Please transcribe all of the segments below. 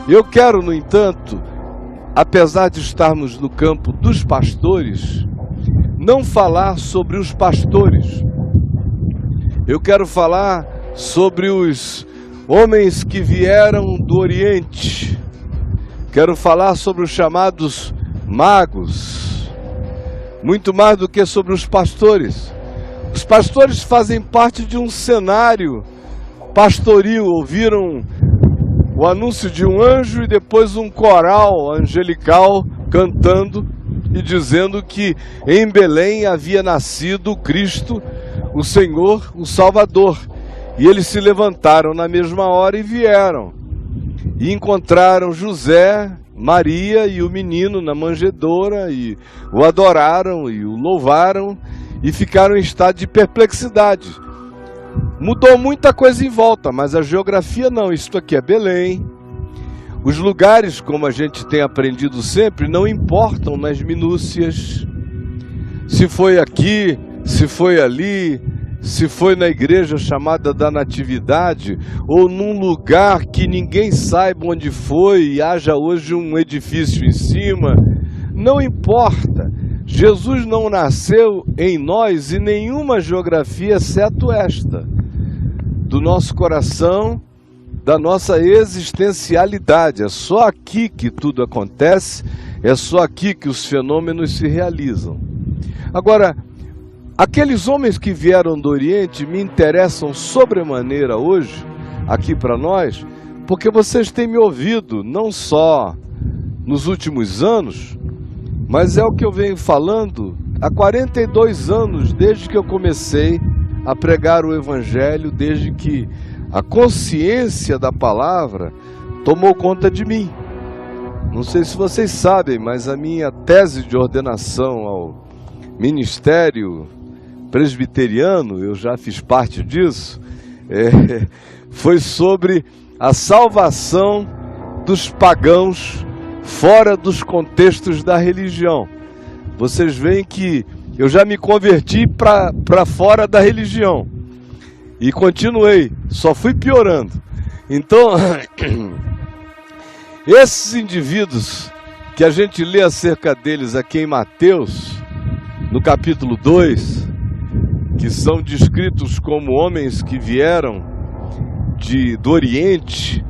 Eu quero, no entanto, apesar de estarmos no campo dos pastores, não falar sobre os pastores. Eu quero falar sobre os homens que vieram do Oriente. Quero falar sobre os chamados magos, muito mais do que sobre os pastores. Os pastores fazem parte de um cenário pastoril. Ouviram o anúncio de um anjo e depois um coral angelical cantando e dizendo que em Belém havia nascido Cristo, o Senhor, o Salvador. E eles se levantaram na mesma hora e vieram. E encontraram José, Maria e o menino na manjedoura e o adoraram e o louvaram e ficaram em estado de perplexidade. Mudou muita coisa em volta, mas a geografia não. Isto aqui é Belém. Os lugares, como a gente tem aprendido sempre, não importam nas minúcias. Se foi aqui, se foi ali, se foi na igreja chamada da Natividade, ou num lugar que ninguém saiba onde foi e haja hoje um edifício em cima, não importa. Jesus não nasceu em nós em nenhuma geografia exceto esta, do nosso coração, da nossa existencialidade. É só aqui que tudo acontece, é só aqui que os fenômenos se realizam. Agora, aqueles homens que vieram do Oriente me interessam sobremaneira hoje, aqui para nós, porque vocês têm me ouvido, não só nos últimos anos, mas é o que eu venho falando há 42 anos, desde que eu comecei a pregar o Evangelho, desde que a consciência da palavra tomou conta de mim. Não sei se vocês sabem, mas a minha tese de ordenação ao ministério presbiteriano, eu já fiz parte disso, foi sobre a salvação dos pagãos fora dos contextos da religião. Vocês veem que eu já me converti para fora da religião e continuei, só fui piorando. Então, esses indivíduos que a gente lê acerca deles aqui em Mateus, no capítulo 2, que são descritos como homens que vieram do Oriente,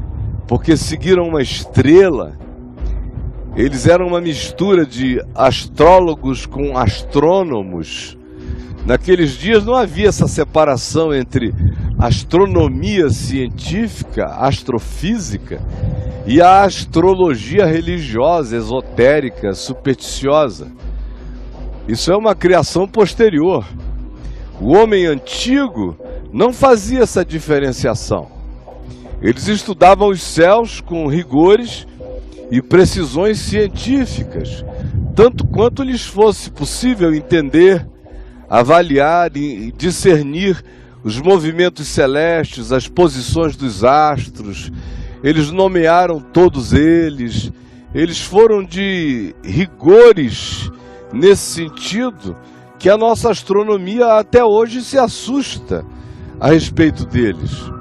porque seguiram uma estrela. Eles eram uma mistura de astrólogos com astrônomos. Naqueles dias não havia essa separação entre astronomia científica, astrofísica, e a astrologia religiosa, esotérica, supersticiosa. Isso é uma criação posterior. O homem antigo não fazia essa diferenciação. Eles estudavam os céus com rigores e precisões científicas, tanto quanto lhes fosse possível entender, avaliar e discernir os movimentos celestes, as posições dos astros. Eles nomearam todos eles. Eles foram de rigores nesse sentido, que a nossa astronomia até hoje se assusta a respeito deles.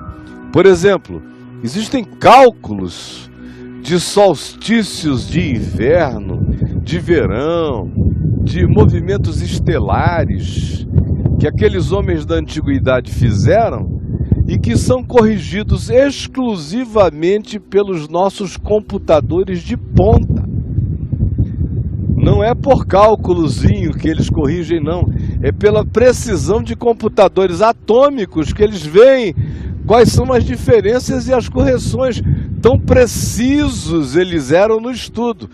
Por exemplo, existem cálculos de solstícios de inverno, de verão, de movimentos estelares que aqueles homens da antiguidade fizeram e que são corrigidos exclusivamente pelos nossos computadores de ponta. Não é por cálculozinho que eles corrigem, não. É pela precisão de computadores atômicos que eles veem quais são as diferenças e as correções. Tão precisos eles eram no estudo.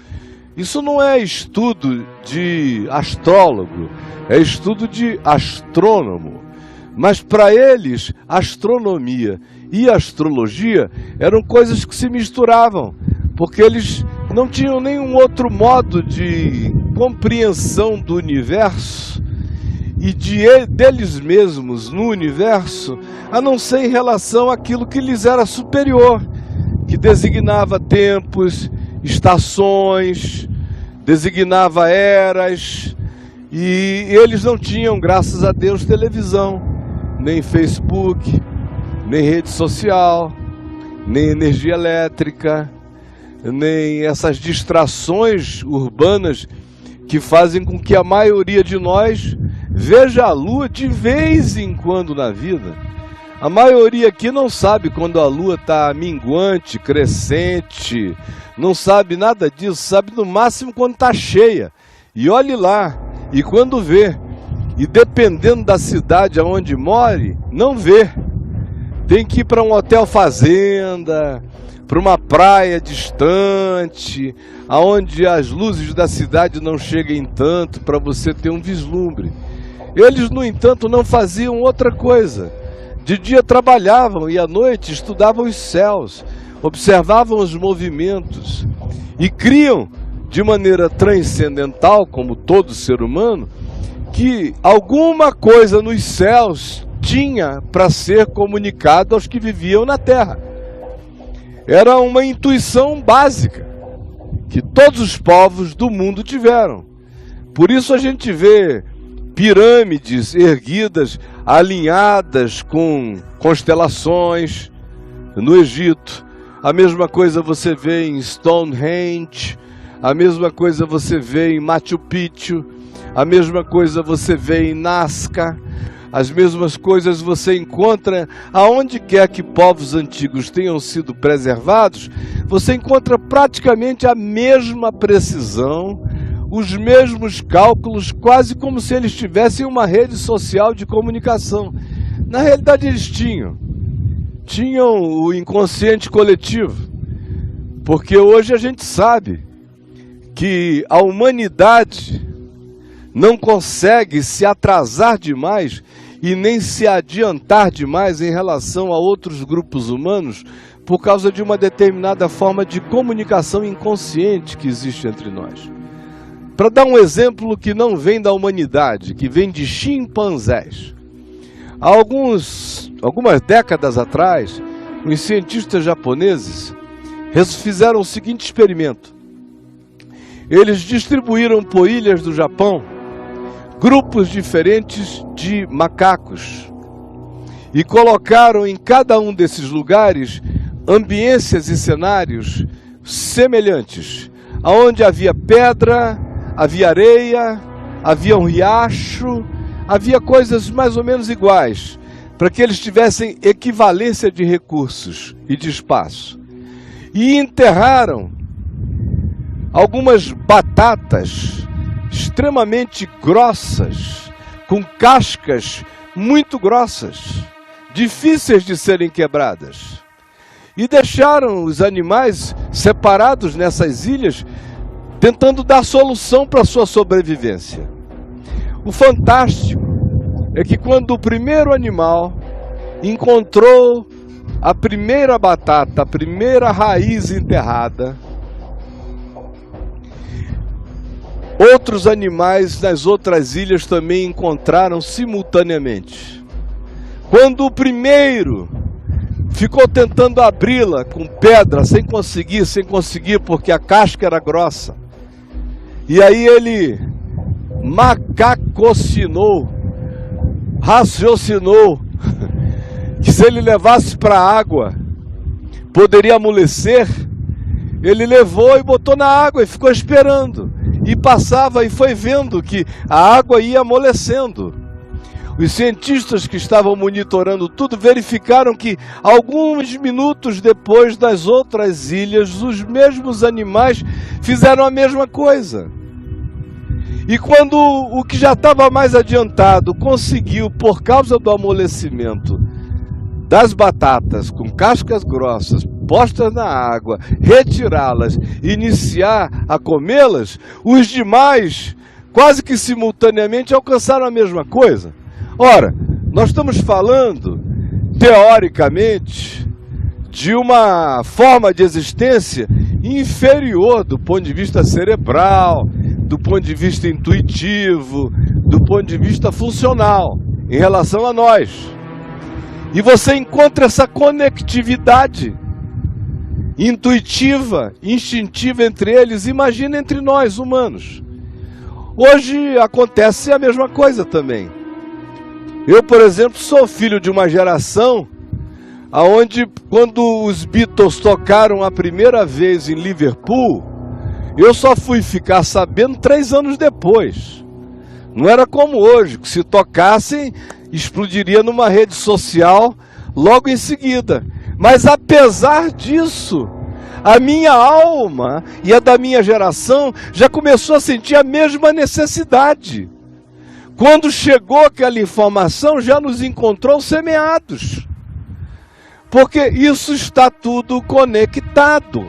Isso não é estudo de astrólogo, é estudo de astrônomo. Mas para eles, astronomia e astrologia eram coisas que se misturavam, porque eles não tinham nenhum outro modo de compreensão do universo e deles mesmos no universo, a não ser em relação àquilo que lhes era superior, que designava tempos, estações, designava eras, e eles não tinham, graças a Deus, televisão, nem Facebook, nem rede social, nem energia elétrica, nem essas distrações urbanas que fazem com que a maioria de nós veja a lua de vez em quando na vida. A maioria aqui não sabe quando a lua está minguante, crescente, não sabe nada disso, sabe no máximo quando está cheia. E olhe lá, e quando vê, e dependendo da cidade aonde more, não vê. Tem que ir para um hotel fazenda, para uma praia distante, aonde as luzes da cidade não cheguem tanto para você ter um vislumbre. Eles, no entanto, não faziam outra coisa. De dia trabalhavam e à noite estudavam os céus, observavam os movimentos e criam de maneira transcendental, como todo ser humano, que alguma coisa nos céus tinha para ser comunicado aos que viviam na terra. Era uma intuição básica que todos os povos do mundo tiveram. Por isso a gente vê pirâmides erguidas, alinhadas com constelações no Egito. A mesma coisa você vê em Stonehenge, a mesma coisa você vê em Machu Picchu, a mesma coisa você vê em Nazca, as mesmas coisas você encontra aonde quer que povos antigos tenham sido preservados, você encontra praticamente a mesma precisão, os mesmos cálculos, quase como se eles tivessem uma rede social de comunicação. Na realidade eles tinham o inconsciente coletivo, porque hoje a gente sabe que a humanidade não consegue se atrasar demais e nem se adiantar demais em relação a outros grupos humanos por causa de uma determinada forma de comunicação inconsciente que existe entre nós. Para dar um exemplo que não vem da humanidade, que vem de chimpanzés. Há algumas décadas atrás, os cientistas japoneses fizeram o seguinte experimento. Eles distribuíram por ilhas do Japão grupos diferentes de macacos e colocaram em cada um desses lugares ambiências e cenários semelhantes, aonde havia pedra, havia areia, havia um riacho, havia coisas mais ou menos iguais, para que eles tivessem equivalência de recursos e de espaço. E enterraram algumas batatas extremamente grossas, com cascas muito grossas, difíceis de serem quebradas. E deixaram os animais separados nessas ilhas, tentando dar solução para a sua sobrevivência. O fantástico é que quando o primeiro animal encontrou a primeira batata, a primeira raiz enterrada, outros animais nas outras ilhas também encontraram simultaneamente. Quando o primeiro ficou tentando abri-la com pedra, sem conseguir porque a casca era grossa, e aí ele raciocinou que se ele levasse para a água, poderia amolecer. Ele levou e botou na água e ficou esperando. E passava e foi vendo que a água ia amolecendo. Os cientistas que estavam monitorando tudo verificaram que alguns minutos depois das outras ilhas, os mesmos animais fizeram a mesma coisa. E quando o que já estava mais adiantado conseguiu, por causa do amolecimento das batatas com cascas grossas, postas na água, retirá-las, iniciar a comê-las, os demais, quase que simultaneamente, alcançaram a mesma coisa. Ora, nós estamos falando, teoricamente, de uma forma de existência inferior do ponto de vista cerebral, do ponto de vista intuitivo, do ponto de vista funcional, em relação a nós. E você encontra essa conectividade intuitiva, instintiva entre eles. Imagina entre nós, humanos. Hoje acontece a mesma coisa também. Eu, por exemplo, sou filho de uma geração aonde quando os Beatles tocaram a primeira vez em Liverpool, eu só fui ficar sabendo 3 anos depois. Não era como hoje, que se tocassem, explodiria numa rede social logo em seguida. Mas apesar disso, a minha alma e a da minha geração já começou a sentir a mesma necessidade. Quando chegou aquela informação, já nos encontrou semeados. Porque isso está tudo conectado.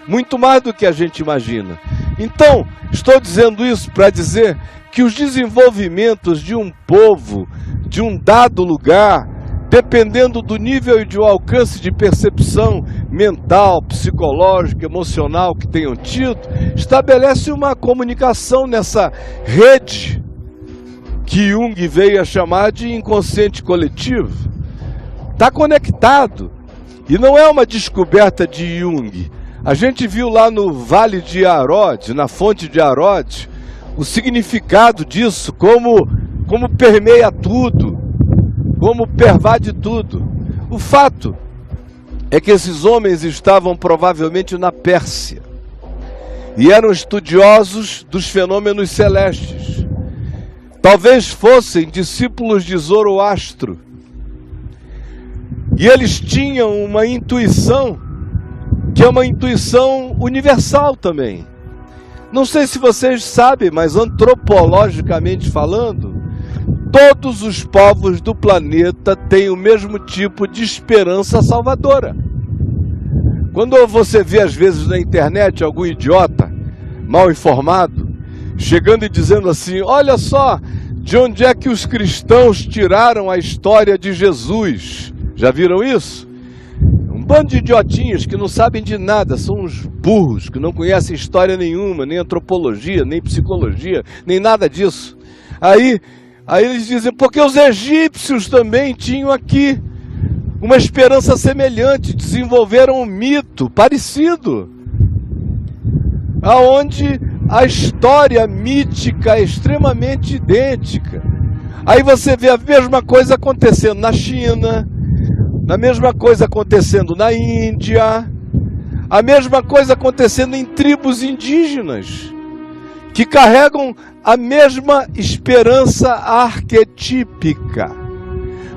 Muito mais do que a gente imagina. Então, estou dizendo isso para dizer que os desenvolvimentos de um povo, de um dado lugar, dependendo do nível e do alcance de percepção mental, psicológica, emocional que tenham tido, estabelece uma comunicação nessa rede que Jung veio a chamar de inconsciente coletivo. Está conectado. E não é uma descoberta de Jung. A gente viu lá no Vale de Arod, na fonte de Arod, o significado disso, como permeia tudo, como pervade tudo. O fato é que esses homens estavam provavelmente na Pérsia e eram estudiosos dos fenômenos celestes. Talvez fossem discípulos de Zoroastro. E eles tinham uma intuição, que é uma intuição universal também. Não sei se vocês sabem, mas antropologicamente falando, todos os povos do planeta têm o mesmo tipo de esperança salvadora. Quando você vê às vezes na internet algum idiota mal informado chegando e dizendo assim: olha só, de onde é que os cristãos tiraram a história de Jesus? Já viram isso? Um bando de idiotinhos que não sabem de nada, são uns burros, que não conhecem história nenhuma, nem antropologia, nem psicologia, nem nada disso. Aí eles dizem, porque os egípcios também tinham aqui uma esperança semelhante, desenvolveram um mito parecido, aonde a história mítica é extremamente idêntica. Aí você vê a mesma coisa acontecendo na China, a mesma coisa acontecendo na Índia, a mesma coisa acontecendo em tribos indígenas, que carregam a mesma esperança arquetípica,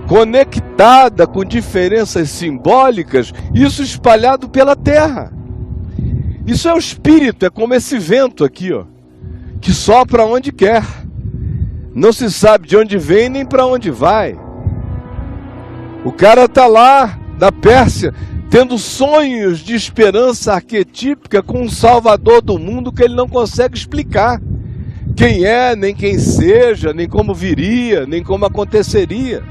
conectada com diferenças simbólicas, isso espalhado pela terra. Isso é o espírito, é como esse vento aqui, ó, que sopra onde quer. Não se sabe de onde vem nem para onde vai. O cara está lá na Pérsia, tendo sonhos de esperança arquetípica com um salvador do mundo que ele não consegue explicar. Quem é, nem quem seja, nem como viria, nem como aconteceria.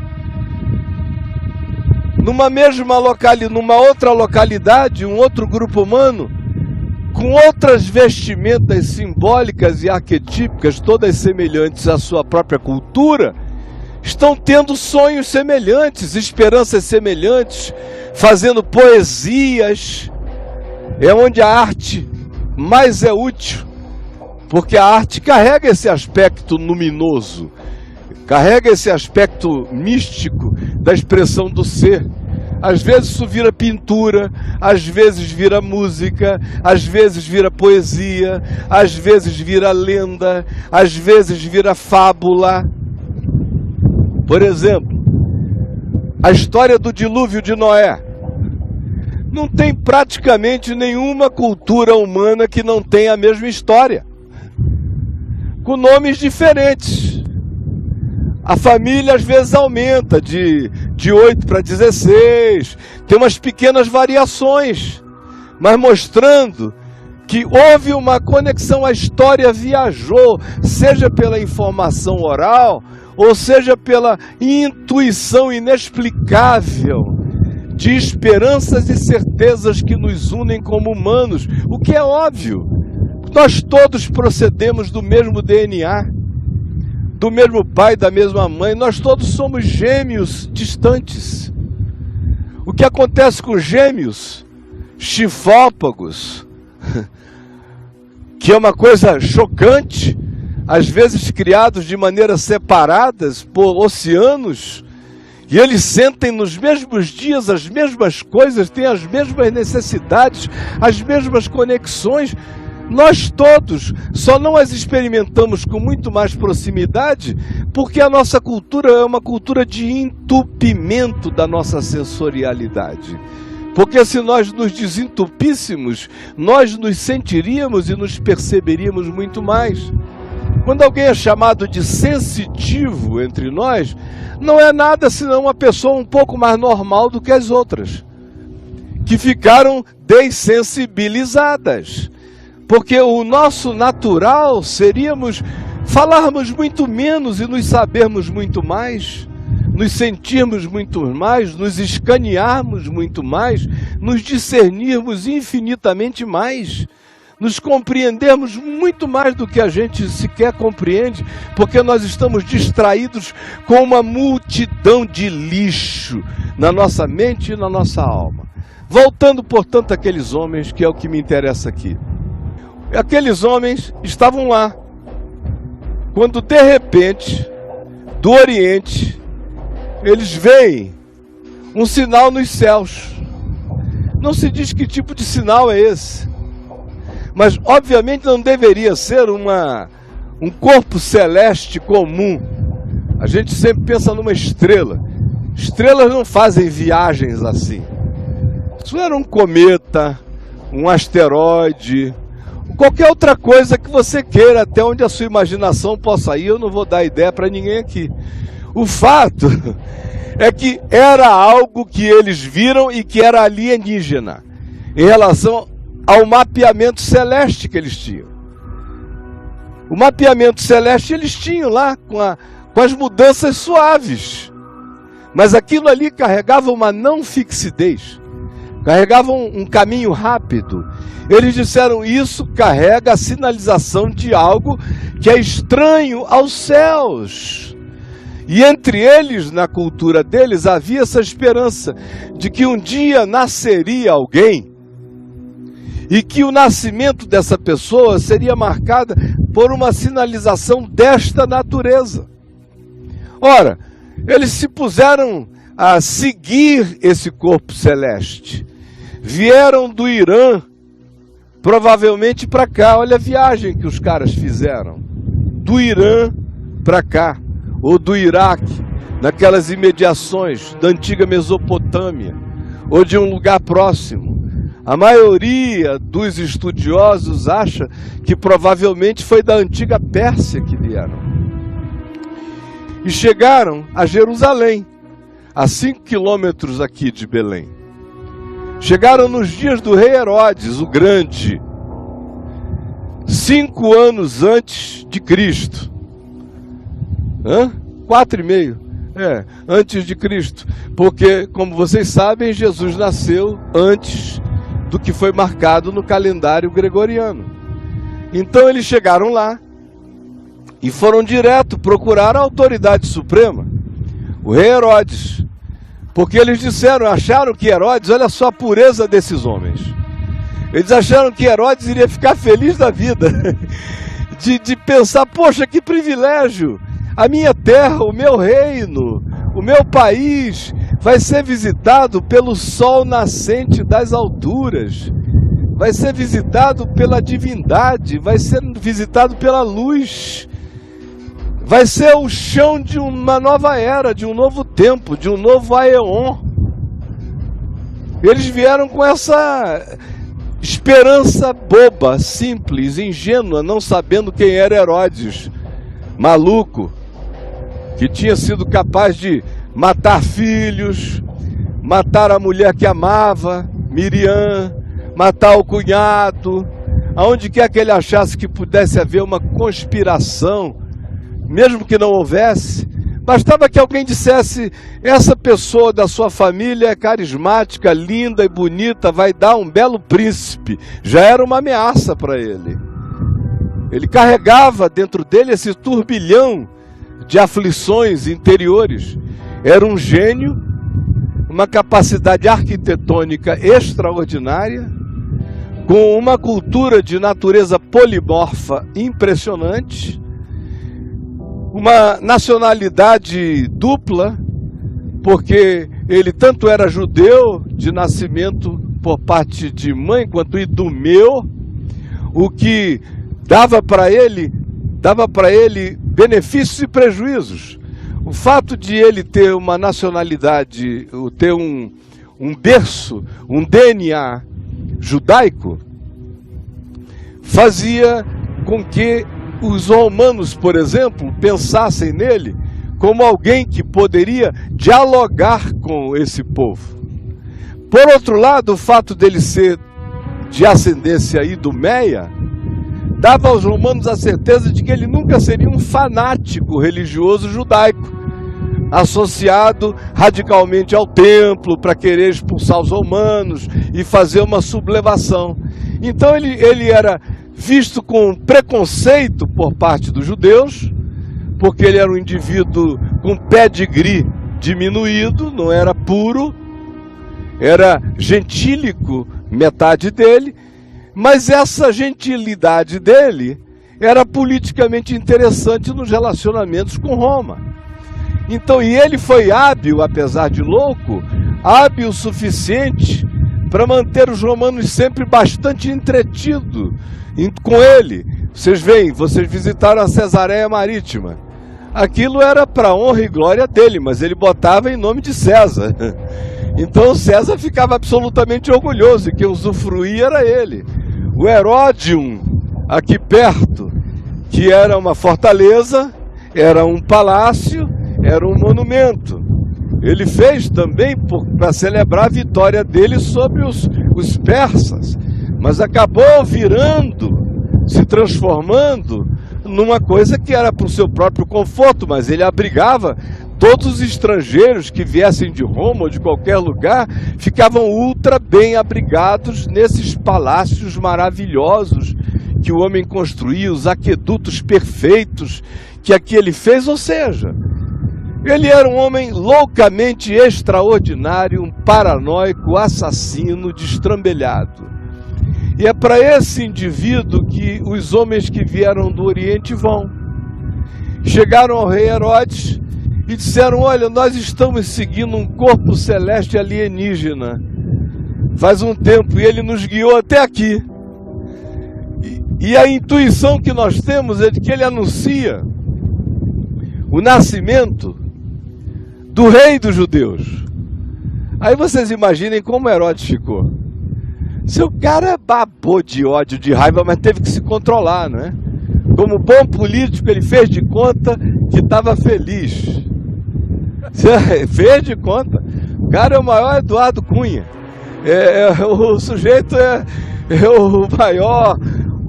Numa outra localidade, um outro grupo humano, com outras vestimentas simbólicas e arquetípicas, todas semelhantes à sua própria cultura, estão tendo sonhos semelhantes, esperanças semelhantes, fazendo poesias. É onde a arte mais é útil, porque a arte carrega esse aspecto luminoso, carrega esse aspecto místico da expressão do ser. Às vezes isso vira pintura, às vezes vira música, às vezes vira poesia, às vezes vira lenda, às vezes vira fábula. Por exemplo, a história do dilúvio de Noé. Não tem praticamente nenhuma cultura humana que não tenha a mesma história, com nomes diferentes. A família às vezes aumenta de 8 para 16, tem umas pequenas variações, mas mostrando que houve uma conexão, a história viajou, seja pela informação oral, ou seja pela intuição inexplicável de esperanças e certezas que nos unem como humanos, o que é óbvio. Nós todos procedemos do mesmo DNA, do mesmo pai, da mesma mãe, nós todos somos gêmeos distantes. O que acontece com gêmeos chifópagos, que é uma coisa chocante, às vezes criados de maneiras separadas por oceanos, E eles sentem nos mesmos dias as mesmas coisas, têm as mesmas necessidades, as mesmas conexões. Nós todos só não as experimentamos com muito mais proximidade porque a nossa cultura é uma cultura de entupimento da nossa sensorialidade. Porque se nós nos desentupíssemos, nós nos sentiríamos e nos perceberíamos muito mais. Quando alguém é chamado de sensitivo entre nós, não é nada senão uma pessoa um pouco mais normal do que as outras, que ficaram dessensibilizadas. Porque o nosso natural seríamos falarmos muito menos e nos sabermos muito mais, nos sentirmos muito mais, nos escanearmos muito mais, nos discernirmos infinitamente mais, nos compreendermos muito mais do que a gente sequer compreende, porque nós estamos distraídos com uma multidão de lixo na nossa mente e na nossa alma. Voltando, portanto, àqueles homens, que é o que me interessa aqui. Aqueles homens estavam lá, quando de repente, do Oriente, eles veem um sinal nos céus. Não se diz que tipo de sinal é esse, mas obviamente não deveria ser um corpo celeste comum. A gente sempre pensa numa estrela. Estrelas não fazem viagens assim. Isso era um cometa, um asteroide, qualquer outra coisa que você queira, até onde a sua imaginação possa ir. Eu não vou dar ideia para ninguém aqui. O fato é que era algo que eles viram e que era alienígena, em relação ao mapeamento celeste que eles tinham. O mapeamento celeste eles tinham lá, com as mudanças suaves. Mas aquilo ali carregava uma não fixidez, carregava um caminho rápido. Eles disseram, isso carrega a sinalização de algo que é estranho aos céus. E entre eles, na cultura deles, havia essa esperança de que um dia nasceria alguém e que o nascimento dessa pessoa seria marcada por uma sinalização desta natureza. Ora, eles se puseram a seguir esse corpo celeste. Vieram do Irã, provavelmente para cá. Olha a viagem que os caras fizeram. Do Irã para cá, ou do Iraque, naquelas imediações da antiga Mesopotâmia, ou de um lugar próximo. A maioria dos estudiosos acha que provavelmente foi da antiga Pérsia que vieram. E chegaram a Jerusalém, a 5 quilômetros aqui de Belém. Chegaram nos dias do rei Herodes, o Grande, 5 anos antes de Cristo. 4,5. Antes de Cristo. Porque, como vocês sabem, Jesus nasceu antes do que foi marcado no calendário gregoriano. Então eles chegaram lá e foram direto procurar a autoridade suprema, o rei Herodes. Porque eles acharam que Herodes, olha só a pureza desses homens. Eles acharam que Herodes iria ficar feliz da vida, de pensar, poxa, que privilégio, a minha terra, o meu reino, o meu país vai ser visitado pelo sol nascente das alturas, vai ser visitado pela divindade, vai ser visitado pela luz. Vai ser o chão de uma nova era, de um novo tempo, de um novo Aeon. Eles vieram com essa esperança boba, simples, ingênua, não sabendo quem era Herodes, maluco, que tinha sido capaz de matar filhos, matar a mulher que amava, Miriam, matar o cunhado, aonde quer que ele achasse que pudesse haver uma conspiração. Mesmo que não houvesse, bastava que alguém dissesse, essa pessoa da sua família é carismática, linda e bonita, vai dar um belo príncipe. Já era uma ameaça para ele. Ele carregava dentro dele esse turbilhão de aflições interiores. Era um gênio, uma capacidade arquitetônica extraordinária, com uma cultura de natureza polimorfa impressionante, uma nacionalidade dupla, porque ele tanto era judeu de nascimento por parte de mãe, quanto idumeu, o que dava para ele benefícios e prejuízos. O fato de ele ter uma nacionalidade, ter um berço, um DNA judaico, fazia com que os romanos, por exemplo, pensassem nele como alguém que poderia dialogar com esse povo. Por outro lado, o fato dele ser de ascendência idumeia dava aos romanos a certeza de que ele nunca seria um fanático religioso judaico, associado radicalmente ao templo para querer expulsar os romanos e fazer uma sublevação. Então ele era visto com preconceito por parte dos judeus, porque ele era um indivíduo com pedigree diminuído, não era puro, era gentílico, metade dele, mas essa gentilidade dele era politicamente interessante nos relacionamentos com Roma. Então, e ele foi hábil, apesar de louco, hábil o suficiente para manter os romanos sempre bastante entretidos com ele. Vocês veem, vocês visitaram a Cesareia Marítima. Aquilo era para honra e glória dele, mas ele botava em nome de César. Então César ficava absolutamente orgulhoso, e quem usufruía era ele. O Heródium, aqui perto, que era uma fortaleza, era um palácio, era um monumento. Ele fez também para celebrar a vitória dele sobre os persas, mas acabou se transformando numa coisa que era para o seu próprio conforto, mas ele abrigava todos os estrangeiros que viessem de Roma ou de qualquer lugar, ficavam ultra bem abrigados nesses palácios maravilhosos que o homem construía, os aquedutos perfeitos que aqui ele fez. Ou seja, ele era um homem loucamente extraordinário, um paranoico, assassino, destrambelhado. E é para esse indivíduo que os homens que vieram do Oriente vão. Chegaram ao rei Herodes e disseram: olha, nós estamos seguindo um corpo celeste alienígena faz um tempo, e ele nos guiou até aqui. E a intuição que nós temos é de que ele anuncia o nascimento do rei dos judeus. Aí vocês imaginem como Herodes ficou. Seu cara babou de ódio, de raiva, mas teve que se controlar, não é? Como bom político, ele fez de conta que estava feliz. Fez de conta. O cara é o maior Eduardo Cunha. O sujeito é o maior,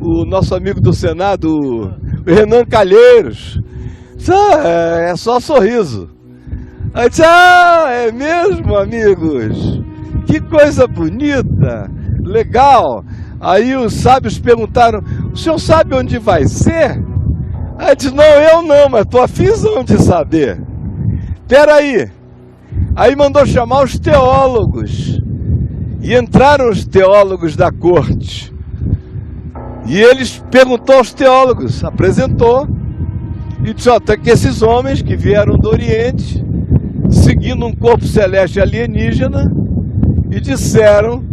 o nosso amigo do Senado, o Renan Calheiros. É só sorriso. Aí disse: é mesmo, amigos? Que coisa bonita, legal. Aí os sábios perguntaram: o senhor sabe onde vai ser? Aí disse: não, eu não, mas estou afinzão de saber. Peraí. Aí mandou chamar os teólogos. E entraram os teólogos da corte. E eles perguntou aos teólogos, apresentou, e disse: ó, tem que esses homens que vieram do Oriente, seguindo um corpo celeste alienígena, e disseram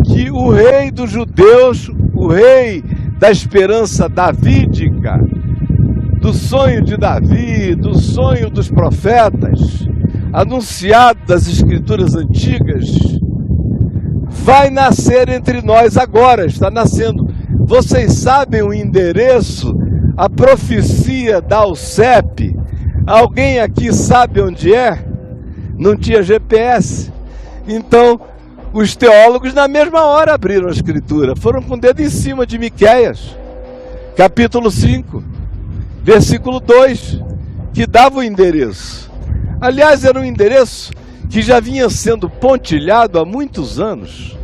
que o rei dos judeus, o rei da esperança davídica, do sonho de Davi, do sonho dos profetas, anunciado das escrituras antigas, vai nascer entre nós agora, está nascendo. Vocês sabem o endereço, a profecia da Alcep? Alguém aqui sabe onde é? Não tinha GPS. Então, os teólogos na mesma hora abriram a escritura, foram com o dedo em cima de Miqueias, capítulo 5, versículo 2, que dava o endereço. Aliás, era um endereço que já vinha sendo pontilhado há muitos anos.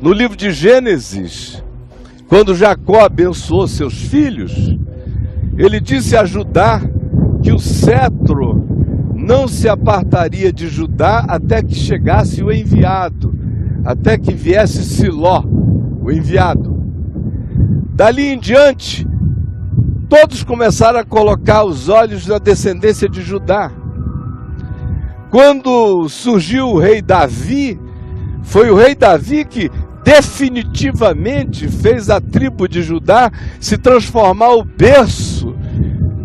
No livro de Gênesis, quando Jacó abençoou seus filhos, ele disse a Judá que o cetro não se apartaria de Judá até que chegasse o enviado, até que viesse Siló, o enviado. Dali em diante, todos começaram a colocar os olhos na descendência de Judá. Quando surgiu o rei Davi, foi o rei Davi que definitivamente fez a tribo de Judá se transformar o berço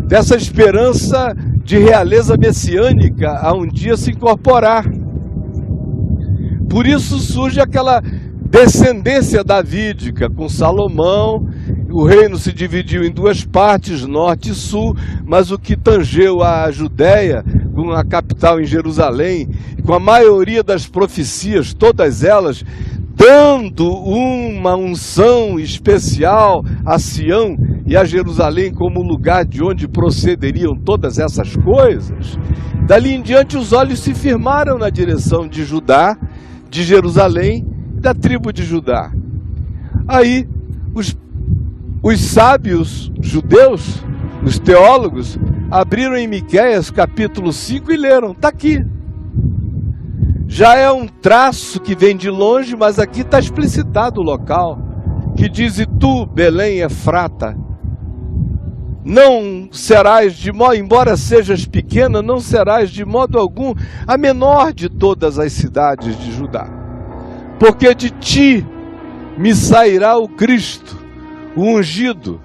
dessa esperança de realeza messiânica a um dia se incorporar. Por isso surge aquela descendência davídica com Salomão. O reino se dividiu em duas partes, norte e sul, mas o que tangeu a Judéia, com a capital em Jerusalém, com a maioria das profecias, todas elas, dando uma unção especial a Sião e a Jerusalém como lugar de onde procederiam todas essas coisas, dali em diante os olhos se firmaram na direção de Judá, de Jerusalém, da tribo de Judá. Aí os sábios judeus, os teólogos, abriram em Miqueias capítulo 5 e leram, está aqui. Já é um traço que vem de longe, mas aqui está explicitado o local, que diz: e tu, Belém Efrata, não serás de modo, embora sejas pequena, não serás de modo algum a menor de todas as cidades de Judá, porque de ti me sairá o Cristo, o ungido.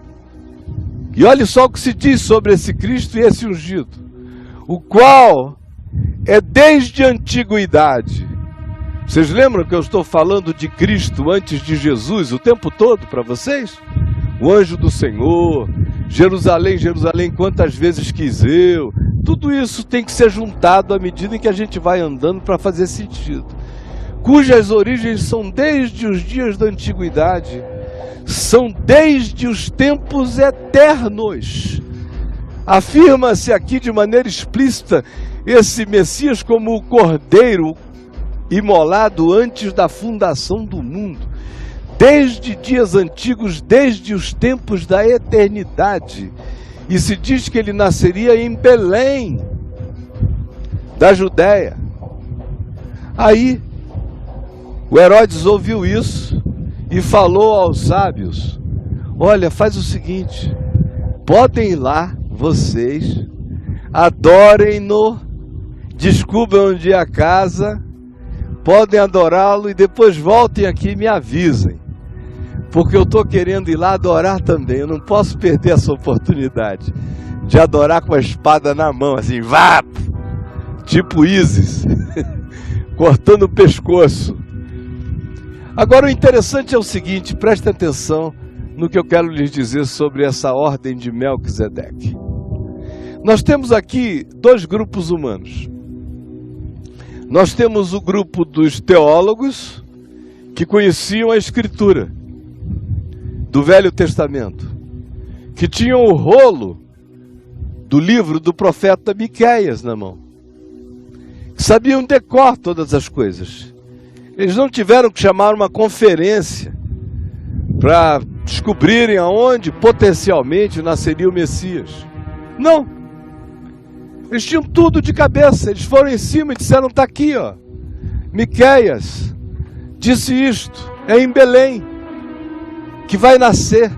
E olha só o que se diz sobre esse Cristo e esse ungido, o qual é desde a antiguidade. Vocês lembram que eu estou falando de Cristo antes de Jesus o tempo todo para vocês? O anjo do Senhor, Jerusalém, Jerusalém, quantas vezes quis eu. Tudo isso tem que ser juntado à medida em que a gente vai andando para fazer sentido. Cujas origens são desde os dias da antiguidade, são desde os tempos eternos. Afirma-se aqui de maneira explícita esse Messias como o Cordeiro imolado antes da fundação do mundo, desde dias antigos, desde os tempos da eternidade. E se diz que ele nasceria em Belém, da Judéia. Aí, o Herodes ouviu isso e falou aos sábios: olha, faz o seguinte, podem ir lá, vocês, adorem-no, descubram onde é a casa, podem adorá-lo e depois voltem aqui e me avisem, porque eu estou querendo ir lá adorar também. Eu não posso perder essa oportunidade de adorar com a espada na mão, assim, vá, tipo Ísis, cortando o pescoço. Agora o interessante é o seguinte, prestem atenção no que eu quero lhes dizer sobre essa ordem de Melquisedeque. Nós temos aqui dois grupos humanos. Nós temos o grupo dos teólogos, que conheciam a Escritura do Velho Testamento, que tinham o rolo do livro do profeta Miqueias na mão, que sabiam de cor todas as coisas. Eles não tiveram que chamar uma conferência para descobrirem aonde potencialmente nasceria o Messias. Não. Eles tinham tudo de cabeça. Eles foram em cima e disseram: está aqui, ó. Miqueias disse isto, é em Belém que vai nascer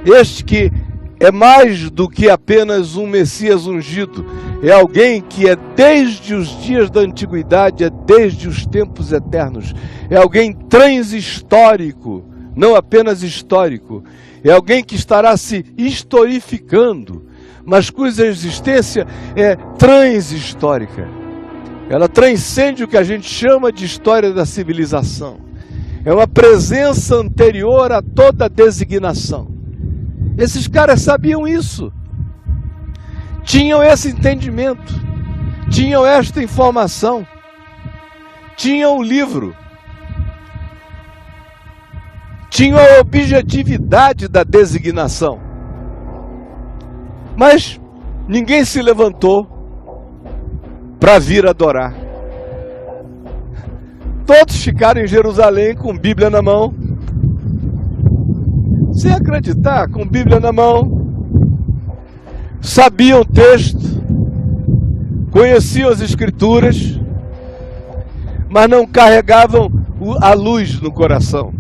este que é mais do que apenas um Messias ungido. É alguém que é desde os dias da antiguidade, é desde os tempos eternos. É alguém transhistórico, não apenas histórico. É alguém que estará se historificando, mas cuja existência é transhistórica. Ela transcende o que a gente chama de história da civilização. É uma presença anterior a toda designação. Esses caras sabiam isso. Tinham esse entendimento. Tinham esta informação. Tinham o livro. Tinham a objetividade da designação. Mas ninguém se levantou para vir adorar. Todos ficaram em Jerusalém com Bíblia na mão. Sem acreditar, com Bíblia na mão. Sabiam o texto, conheciam as Escrituras, mas não carregavam a luz no coração.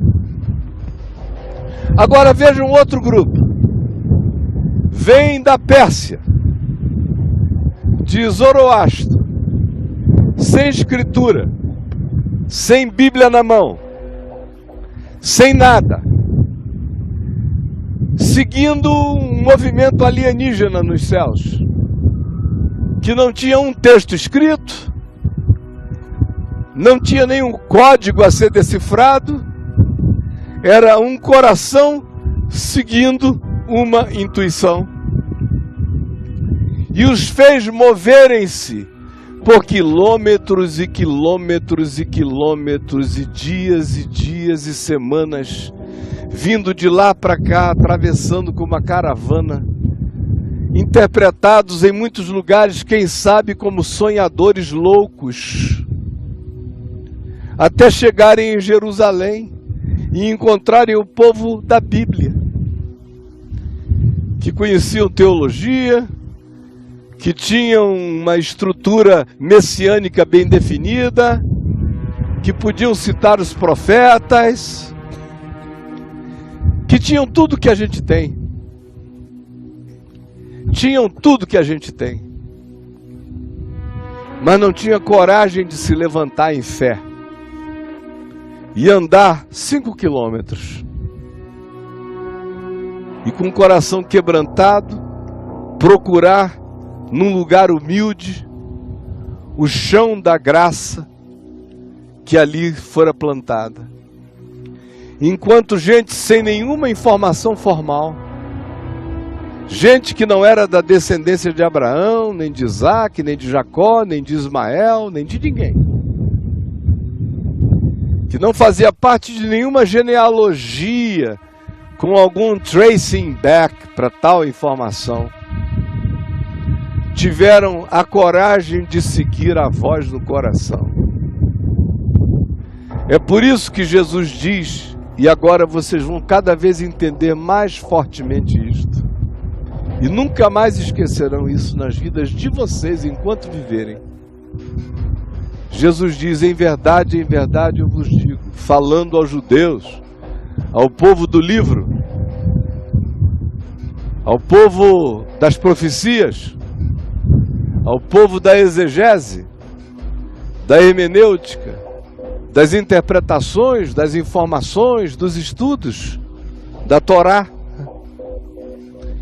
Agora vejam outro grupo. Vem da Pérsia, de Zoroastro, sem escritura, sem Bíblia na mão, sem nada, seguindo um movimento alienígena nos céus, que não tinha um texto escrito, não tinha nenhum código a ser decifrado, era um coração seguindo uma intuição. E os fez moverem-se por quilômetros e quilômetros e quilômetros, e dias e semanas, vindo de lá para cá, atravessando com uma caravana, interpretados em muitos lugares, quem sabe como sonhadores loucos, até chegarem em Jerusalém e encontrarem o povo da Bíblia, que conheciam teologia, que tinham uma estrutura messiânica bem definida, que podiam citar os profetas, que tinham tudo que a gente tem. Tinham tudo que a gente tem. Mas não tinha coragem de se levantar em fé e andar 5 quilômetros. E com o coração quebrantado, procurar num lugar humilde o chão da graça que ali fora plantada. Enquanto gente sem nenhuma informação formal, gente que não era da descendência de Abraão, nem de Isaac, nem de Jacó, nem de Ismael, nem de ninguém, que não fazia parte de nenhuma genealogia com algum tracing back para tal informação, tiveram a coragem de seguir a voz do coração. É por isso que Jesus diz, e agora vocês vão cada vez entender mais fortemente isto, e nunca mais esquecerão isso nas vidas de vocês enquanto viverem. Jesus diz, em verdade eu vos digo, falando aos judeus, ao povo do livro, ao povo das profecias, ao povo da exegese, da hermenêutica, das interpretações, das informações, dos estudos da Torá.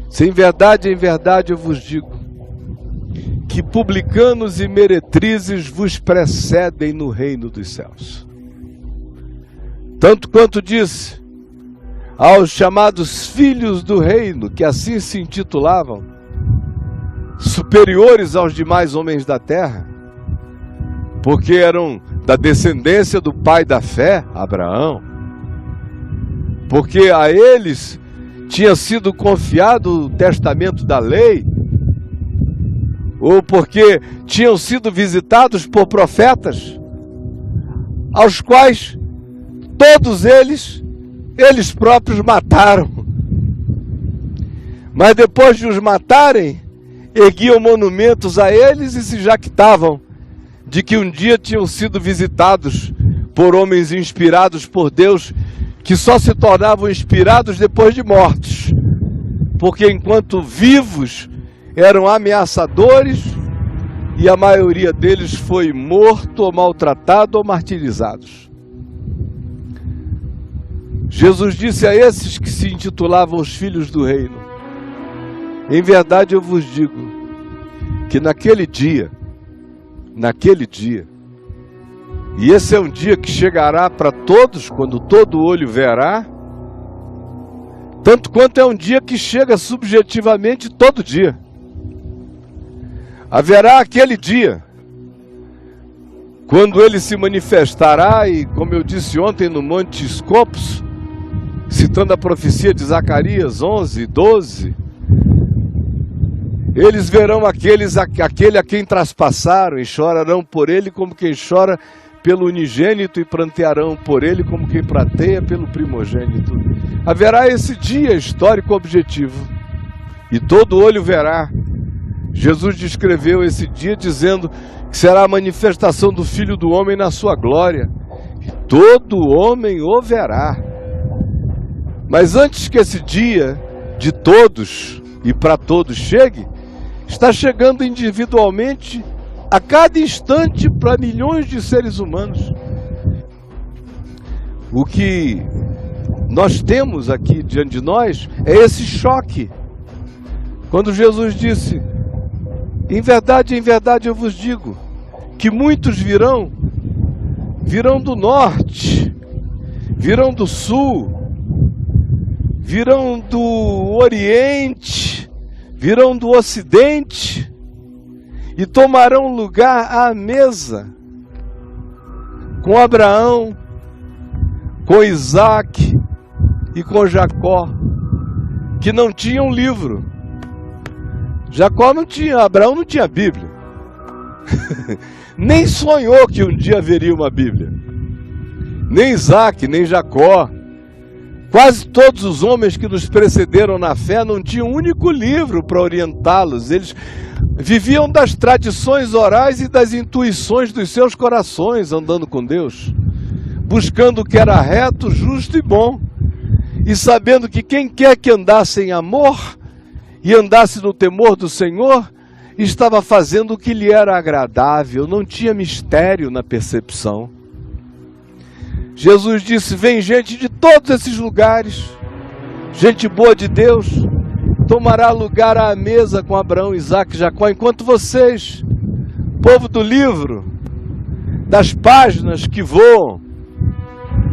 Se em verdade eu vos digo, que publicanos e meretrizes vos precedem no reino dos céus. Tanto quanto disse aos chamados filhos do reino, que assim se intitulavam, superiores aos demais homens da terra, porque eram da descendência do pai da fé, Abraão, porque a eles tinha sido confiado o testamento da lei, ou porque tinham sido visitados por profetas, aos quais todos eles próprios mataram. Mas depois de os matarem, erguiam monumentos a eles e se jactavam de que um dia tinham sido visitados por homens inspirados por Deus, que só se tornavam inspirados depois de mortos, porque enquanto vivos eram ameaçadores, e a maioria deles foi morto ou maltratado ou martirizados. Jesus disse a esses que se intitulavam os filhos do reino, em verdade eu vos digo, que naquele dia, e esse é um dia que chegará para todos, quando todo olho verá, tanto quanto é um dia que chega subjetivamente todo dia. Haverá aquele dia, quando ele se manifestará, e como eu disse ontem no Monte Scopus, citando a profecia de Zacarias 11, 12, eles verão aquele a quem traspassaram, e chorarão por ele como quem chora pelo unigênito, e prantearão por ele como quem prateia pelo primogênito. Haverá esse dia histórico objetivo, e todo olho verá. Jesus descreveu esse dia dizendo que será a manifestação do Filho do Homem na sua glória, e todo homem o verá. Mas antes que esse dia de todos e para todos chegue, está chegando individualmente a cada instante para milhões de seres humanos. O que nós temos aqui diante de nós é esse choque. Quando Jesus disse: em verdade eu vos digo, que muitos virão do norte, virão do sul, virão do oriente, virão do ocidente, e tomarão lugar à mesa com Abraão, com Isaac e com Jacó, que não tinham livro. Jacó não tinha, Abraão não tinha Bíblia. Nem sonhou que um dia haveria uma Bíblia. Nem Isaac, nem Jacó. Quase todos os homens que nos precederam na fé não tinham um único livro para orientá-los. Eles viviam das tradições orais e das intuições dos seus corações, andando com Deus, buscando o que era reto, justo e bom, e sabendo que quem quer que andasse em amor e andasse no temor do Senhor, estava fazendo o que lhe era agradável, não tinha mistério na percepção. Jesus disse: vem gente de todos esses lugares, gente boa de Deus, tomará lugar à mesa com Abraão, Isaac e Jacó, enquanto vocês, povo do livro, das páginas que voam,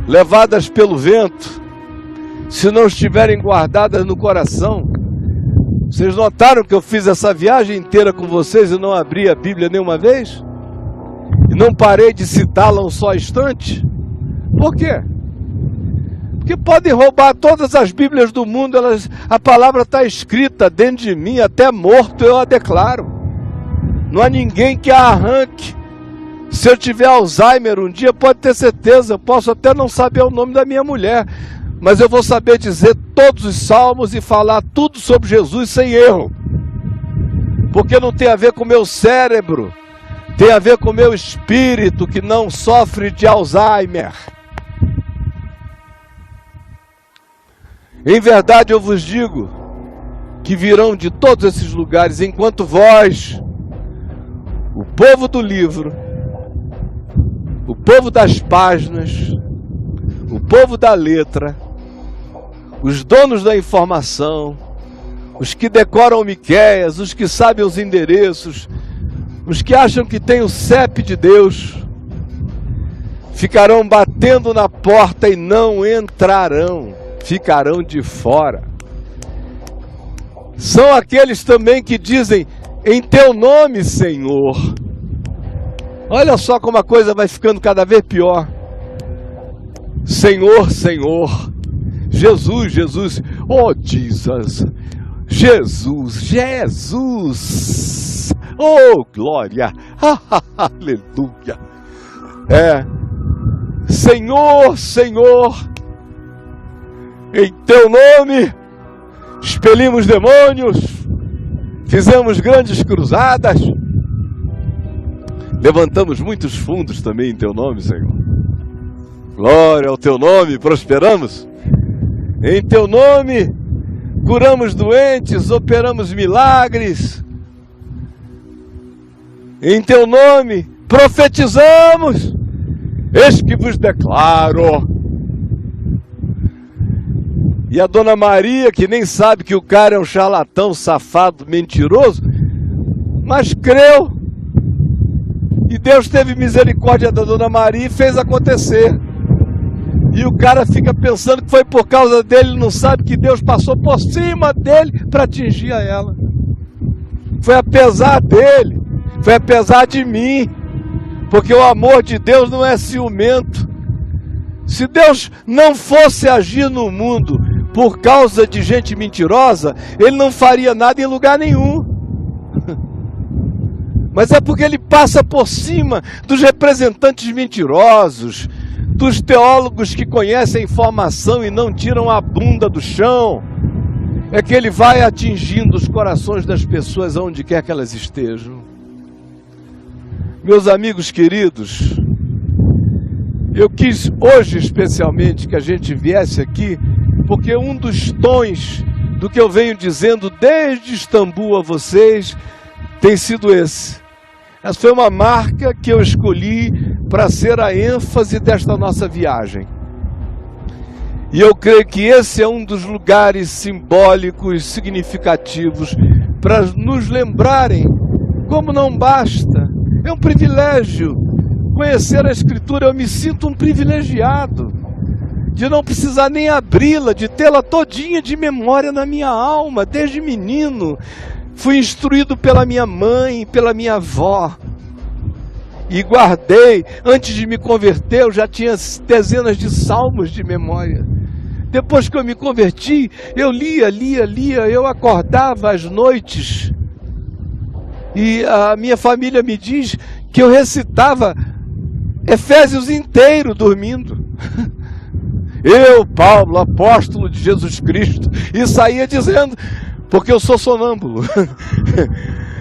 levadas pelo vento, se não estiverem guardadas no coração. Vocês notaram que eu fiz essa viagem inteira com vocês e não abri a Bíblia nenhuma vez? E não parei de citá-la um só instante? Por quê? Porque podem roubar todas as Bíblias do mundo, a palavra está escrita dentro de mim, até morto eu a declaro. Não há ninguém que a arranque. Se eu tiver Alzheimer um dia, pode ter certeza, eu posso até não saber o nome da minha mulher, mas eu vou saber dizer todos os salmos e falar tudo sobre Jesus sem erro. Porque não tem a ver com o meu cérebro, tem a ver com o meu espírito que não sofre de Alzheimer. Em verdade eu vos digo que virão de todos esses lugares, enquanto vós, o povo do livro, o povo das páginas, o povo da letra, os donos da informação, os que decoram Miqueias, os que sabem os endereços, os que acham que tem o CEP de Deus, ficarão batendo na porta e não entrarão, ficarão de fora. São aqueles também que dizem: em teu nome, Senhor. Olha só como a coisa vai ficando cada vez pior. Senhor, Senhor. Jesus, Jesus. Oh, Jesus. Jesus, Jesus. Oh, glória. Aleluia. Senhor, Senhor. Em teu nome expelimos demônios, fizemos grandes cruzadas, levantamos muitos fundos também em teu nome, Senhor. Glória ao teu nome, prosperamos. Em teu nome curamos doentes, operamos milagres. Em teu nome profetizamos. Eis que vos declaro. E a dona Maria, que nem sabe que o cara é um charlatão, safado, mentiroso, mas creu. E Deus teve misericórdia da dona Maria e fez acontecer. E o cara fica pensando que foi por causa dele, não sabe que Deus passou por cima dele para atingir a ela. Foi apesar dele, foi apesar de mim, porque o amor de Deus não é ciumento. Se Deus não fosse agir no mundo por causa de gente mentirosa, Ele não faria nada em lugar nenhum. Mas é porque Ele passa por cima dos representantes mentirosos, dos teólogos que conhecem a informação e não tiram a bunda do chão. É que Ele vai atingindo os corações das pessoas aonde quer que elas estejam. Meus amigos queridos, eu quis hoje especialmente que a gente viesse aqui, porque um dos tons do que eu venho dizendo desde Istambul a vocês tem sido esse. Essa foi uma marca que eu escolhi para ser a ênfase desta nossa viagem. E eu creio que esse é um dos lugares simbólicos, significativos, para nos lembrarem como não basta. É um privilégio conhecer a Escritura. Eu me sinto um privilegiado de não precisar nem abri-la, de tê-la todinha de memória na minha alma, desde menino. Fui instruído pela minha mãe, pela minha avó, e guardei. Antes de me converter, eu já tinha dezenas de salmos de memória. Depois que eu me converti, eu lia, eu acordava às noites, e a minha família me diz que eu recitava Efésios inteiro dormindo. Eu, Paulo, apóstolo de Jesus Cristo, e saía dizendo, porque eu sou sonâmbulo,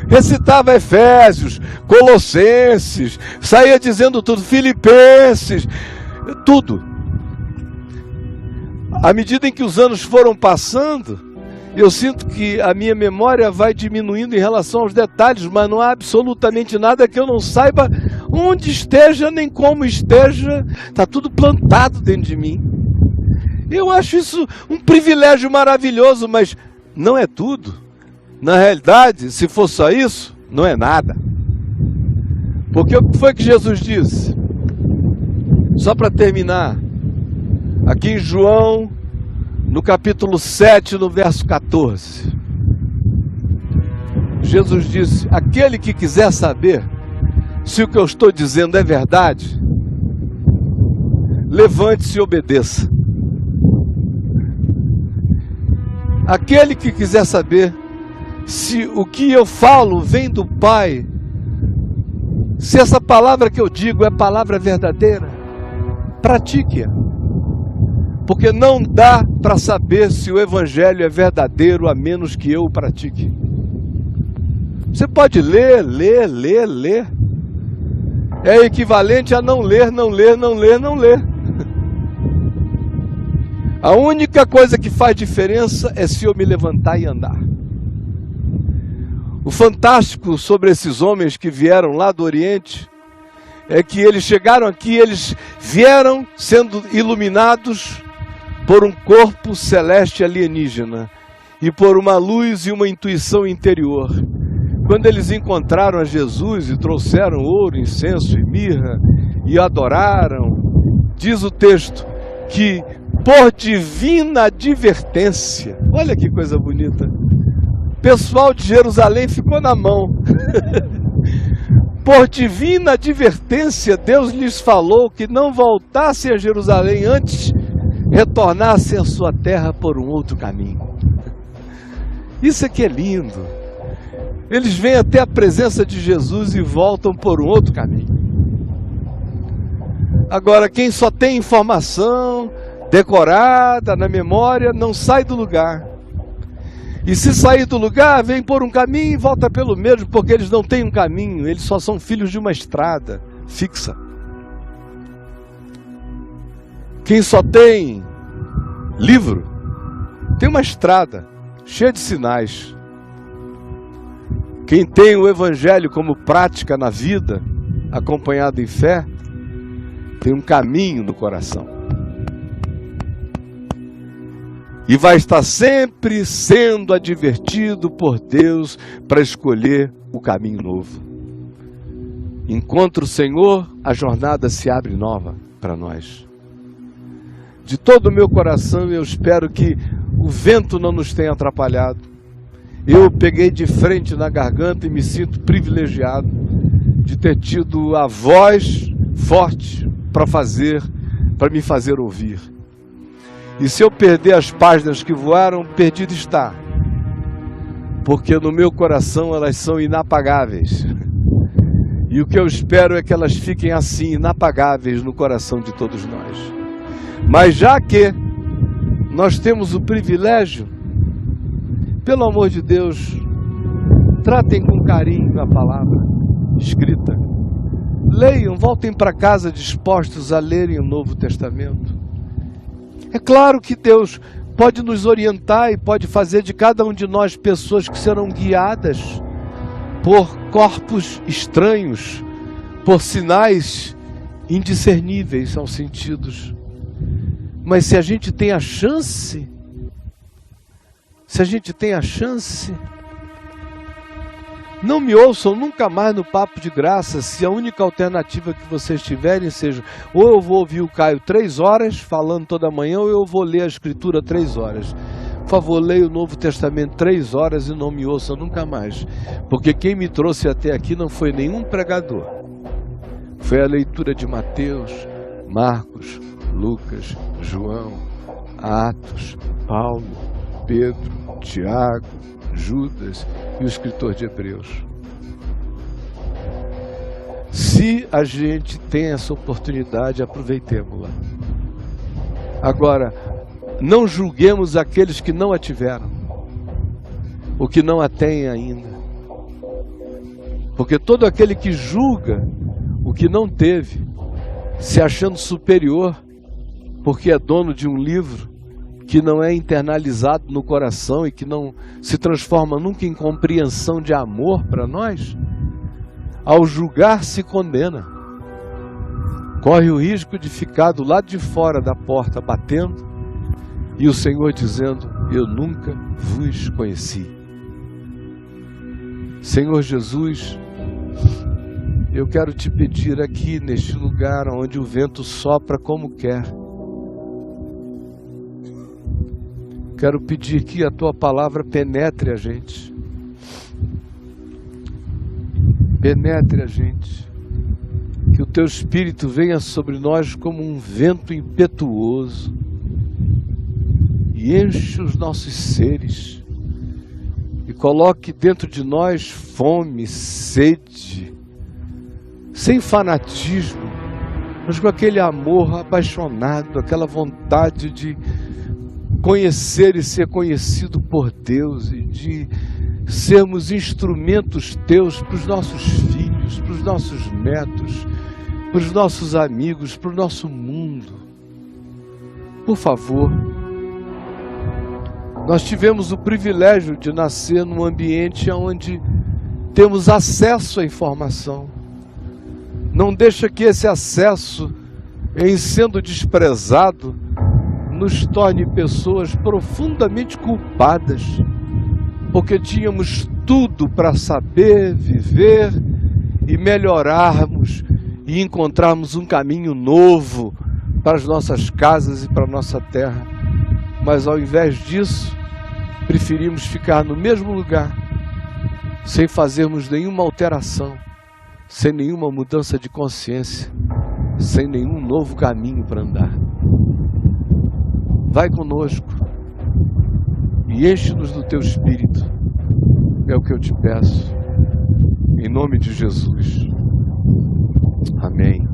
recitava Efésios, Colossenses, saía dizendo tudo, Filipenses, tudo. À medida em que os anos foram passando, eu sinto que a minha memória vai diminuindo em relação aos detalhes, mas não há absolutamente nada que eu não saiba onde esteja, nem como esteja. Está tudo plantado dentro de mim. Eu acho isso um privilégio maravilhoso, mas não é tudo. Na realidade, se for só isso, não é nada. Porque o que foi que Jesus disse? Só para terminar, aqui em João, no capítulo 7, no verso 14, Jesus disse, aquele que quiser saber se o que eu estou dizendo é verdade, levante-se e obedeça. Aquele que quiser saber se o que eu falo vem do Pai, se essa palavra que eu digo é palavra verdadeira, pratique-a. Porque não dá para saber se o Evangelho é verdadeiro a menos que eu o pratique. Você pode ler. É equivalente a não ler. A única coisa que faz diferença é se eu me levantar e andar. O fantástico sobre esses homens que vieram lá do Oriente é que eles chegaram aqui, eles vieram sendo iluminados por um corpo celeste alienígena e por uma luz e uma intuição interior. Quando eles encontraram a Jesus e trouxeram ouro, incenso e mirra e adoraram, diz o texto que por divina advertência, olha que coisa bonita, o pessoal de Jerusalém ficou na mão. Por divina advertência, Deus lhes falou que não voltassem a Jerusalém antes retornassem à sua terra por um outro caminho. Isso aqui é lindo. Eles vêm até a presença de Jesus e voltam por um outro caminho. Agora, quem só tem informação decorada na memória, não sai do lugar. E se sair do lugar, vem por um caminho e volta pelo mesmo, porque eles não têm um caminho, eles só são filhos de uma estrada fixa. Quem só tem livro, tem uma estrada cheia de sinais. Quem tem o Evangelho como prática na vida, acompanhado em fé, tem um caminho no coração. E vai estar sempre sendo advertido por Deus para escolher o caminho novo. Encontra o Senhor, a jornada se abre nova para nós. De todo o meu coração, eu espero que o vento não nos tenha atrapalhado. Eu peguei de frente na garganta e me sinto privilegiado de ter tido a voz forte para me fazer ouvir. E se eu perder as páginas que voaram, perdido está. Porque no meu coração elas são inapagáveis. E o que eu espero é que elas fiquem assim, inapagáveis no coração de todos nós. Mas já que nós temos o privilégio, pelo amor de Deus, tratem com carinho a palavra escrita. Leiam, voltem para casa dispostos a lerem o Novo Testamento. É claro que Deus pode nos orientar e pode fazer de cada um de nós pessoas que serão guiadas por corpos estranhos, por sinais indiscerníveis aos sentidos. Mas se a gente tem a chance, não me ouçam nunca mais no Papo de Graça se a única alternativa que vocês tiverem seja ou eu vou ouvir o Caio 3 horas falando toda manhã, ou eu vou ler a Escritura 3 horas. Por favor, leia o Novo Testamento 3 horas e não me ouçam nunca mais. Porque quem me trouxe até aqui não foi nenhum pregador. Foi a leitura de Mateus, Marcos, Lucas, João, Atos, Paulo, Pedro, Tiago, Judas e o escritor de Hebreus. Se a gente tem essa oportunidade, aproveitemos-la. Agora, não julguemos aqueles que não a tiveram, ou que não a têm ainda. Porque todo aquele que julga o que não teve, se achando superior, porque é dono de um livro que não é internalizado no coração e que não se transforma nunca em compreensão de amor para nós, ao julgar se condena. Corre o risco de ficar do lado de fora da porta batendo e o Senhor dizendo: eu nunca vos conheci. Senhor Jesus, eu quero te pedir aqui neste lugar onde o vento sopra como quer, quero pedir que a Tua palavra penetre a gente. Penetre a gente. Que o Teu Espírito venha sobre nós como um vento impetuoso e enche os nossos seres. E coloque dentro de nós fome, sede, sem fanatismo, mas com aquele amor apaixonado, aquela vontade de conhecer e ser conhecido por Deus e de sermos instrumentos Teus para os nossos filhos, para os nossos netos, para os nossos amigos, para o nosso mundo. Por favor, nós tivemos o privilégio de nascer num ambiente onde temos acesso à informação. Não deixa que esse acesso, em sendo desprezado, nos torne pessoas profundamente culpadas, porque tínhamos tudo para saber, viver e melhorarmos e encontrarmos um caminho novo para as nossas casas e para a nossa terra. Mas ao invés disso, preferimos ficar no mesmo lugar, sem fazermos nenhuma alteração, sem nenhuma mudança de consciência, sem nenhum novo caminho para andar. Vai conosco e enche-nos do Teu Espírito. É o que eu te peço. Em nome de Jesus. Amém.